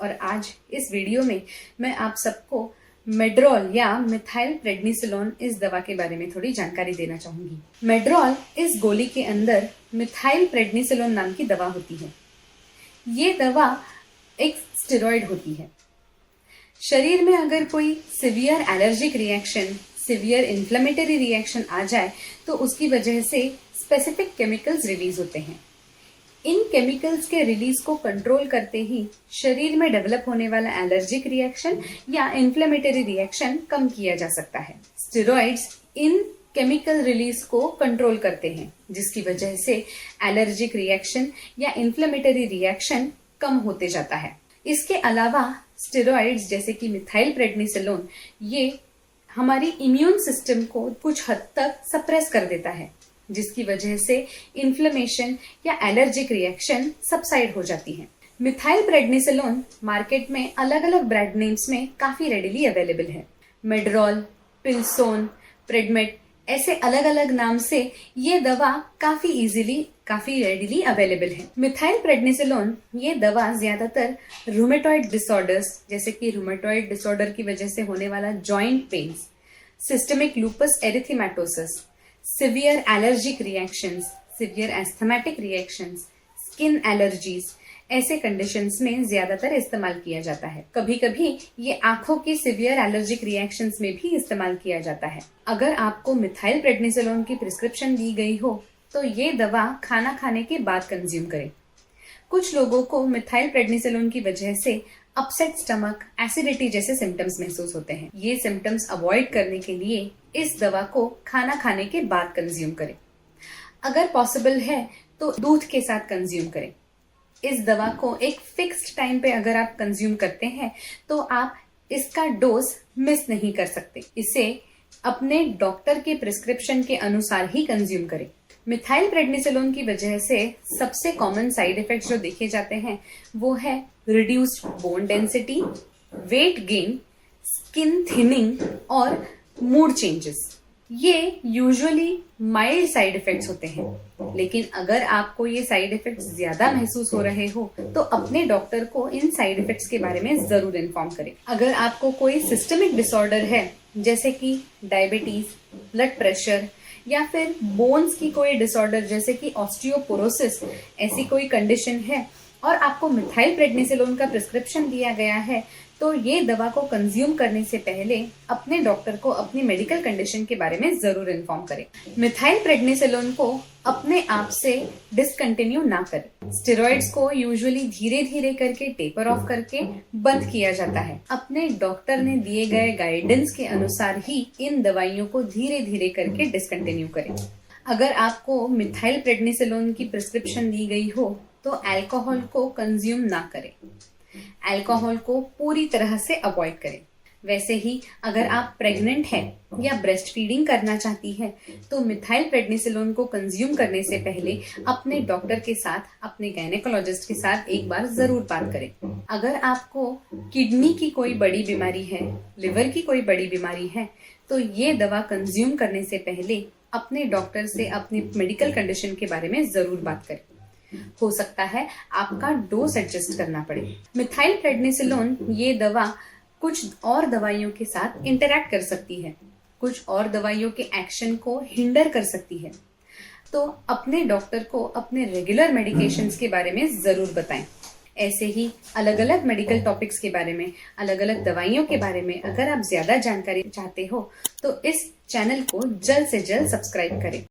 और आज इस वीडियो में मैं आप सबको मेड्रोल या मिथाइल प्रेडनिसोलोन इस दवा के बारे में थोड़ी जानकारी देना चाहूंगी। मेड्रोल इस गोली के अंदर मिथाइल प्रेडनिसोलोन नाम की दवा होती है। ये दवा एक स्टेरॉइड होती है। शरीर में अगर कोई severe allergic reaction, severe inflammatory reaction आ जाए तो उसकी वजह से स्पेसिफिक केमिकल्स रिलीज होते हैं। इन केमिकल्स के रिलीज को कंट्रोल करते ही शरीर में डेवलप होने वाला एलर्जिक रिएक्शन या इन्फ्लेमेटरी रिएक्शन कम किया जा सकता है। स्टेरॉइड्स इन केमिकल रिलीज को कंट्रोल करते हैं, जिसकी वजह से एलर्जिक रिएक्शन या इन्फ्लेमेटरी रिएक्शन कम होते जाता है। इसके अलावा स्टेरॉइड्स जैसे कि मिथाइल प्रेडनिसोलोन ये हमारी इम्यून सिस्टम को कुछ हद तक सप्रेस कर देता है, जिसकी वजह से इन्फ्लेमेशन या एलर्जिक रिएक्शन सबसाइड हो जाती है। मिथाइल प्रेडनिसोलोन मार्केट में अलग अलग ब्रांड नेम्स में काफी रेडिली अवेलेबल है। मेड्रोल, पिलसोन, प्रेडमेट ऐसे अलग अलग नाम से ये दवा काफी रेडिली अवेलेबल है। मिथाइल प्रेडनिसोलोन ये दवा ज्यादातर रूमेटॉइड डिसऑर्डर्स जैसे कि रूमेटॉइड डिसऑर्डर की वजह से होने वाला joint pains, systemic lupus erythematosus, severe allergic reactions, severe asthmatic reactions, skin allergies ऐसे कंडीशंस में ज्यादातर इस्तेमाल किया जाता है। कभी कभी ये आंखों की सिवियर एलर्जिक रिएक्शंस में भी इस्तेमाल किया जाता है। अगर आपको मिथाइल प्रेडनिसोलोन की प्रिस्क्रिप्शन दी गई हो तो ये दवा खाना खाने के बाद कंज्यूम करें। कुछ लोगों को मिथाइल प्रेडनिसोलोन की वजह से अपसेट स्टमक, एसिडिटी जैसे सिम्टम्स महसूस होते हैं। ये सिम्टम्स अवॉइड करने के लिए इस दवा को खाना खाने के बाद कंज्यूम करें। अगर पॉसिबल है तो दूध के साथ कंज्यूम करें। इस दवा को एक फिक्स्ड टाइम पे अगर आप कंज्यूम करते हैं तो आप इसका डोज मिस नहीं कर सकते। इसे अपने डॉक्टर के प्रिस्क्रिप्शन के अनुसार ही कंज्यूम करें। मिथाइल प्रेडनिसोलोन की वजह से सबसे कॉमन साइड इफेक्ट्स जो देखे जाते हैं वो है reduced bone density, weight gain, skin thinning और मूड चेंजेस। ये यूजुअली माइल्ड साइड इफेक्ट्स होते हैं, लेकिन अगर आपको ये साइड इफेक्ट्स ज्यादा महसूस हो रहे हो तो अपने डॉक्टर को इन साइड इफेक्ट्स के बारे में जरूर इन्फॉर्म करें। अगर आपको कोई सिस्टमिक डिसऑर्डर है जैसे कि डायबिटीज, ब्लड प्रेशर या फिर बोन्स की कोई डिसऑर्डर जैसे कि ऑस्टियोपोरोसिस ऐसी कोई कंडीशन है और आपको मिथाइल प्रेडनिसोलोन का प्रिस्क्रिप्शन दिया गया है तो ये दवा को कंज्यूम करने से पहले अपने डॉक्टर को अपनी मेडिकल कंडीशन के बारे में जरूर इन्फॉर्म करें। मिथाइल प्रेडनिसोलोन को अपने आप से डिसकंटिन्यू ना करें। स्टेरॉइड्स को यूजुअली धीरे धीरे करके टेपर ऑफ करके बंद किया जाता है। अपने डॉक्टर ने दिए गए गाइडेंस के अनुसार ही इन दवाइयों को धीरे धीरे करके डिसकंटिन्यू करें। अगर आपको मिथाइल प्रेडनिसोलोन की प्रिस्क्रिप्शन दी गई हो तो अल्कोहल को कंज्यूम ना करें। अल्कोहल को पूरी तरह से अवॉइड करें। वैसे ही अगर आप प्रेग्नेंट हैं या ब्रेस्ट फीडिंग करना चाहती हैं तो मिथाइल प्रेडनिसोलोन को कंज्यूम करने से पहले अपने डॉक्टर के साथ, अपने गायनेकोलॉजिस्ट के साथ एक बार जरूर बात करें। अगर आपको किडनी की कोई बड़ी बीमारी है, लिवर की कोई बड़ी बीमारी है तो ये दवा कंज्यूम करने से पहले अपने डॉक्टर से अपनी मेडिकल कंडीशन के बारे में जरूर बात करें। हो सकता है आपका डोज एडजस्ट करना पड़े। मिथाइल प्रेडनिसोलोन ये दवा कुछ और दवाइयों के साथ इंटरैक्ट कर सकती है, कुछ और दवाइयों के एक्शन को हिंडर कर सकती है, तो अपने डॉक्टर को अपने रेगुलर मेडिकेशंस के बारे में जरूर बताएं। ऐसे ही अलग अलग मेडिकल टॉपिक्स के बारे में, अलग अलग दवाइयों के बारे में अगर आप ज्यादा जानकारी चाहते हो तो इस चैनल को जल्द से जल्द सब्सक्राइब करें।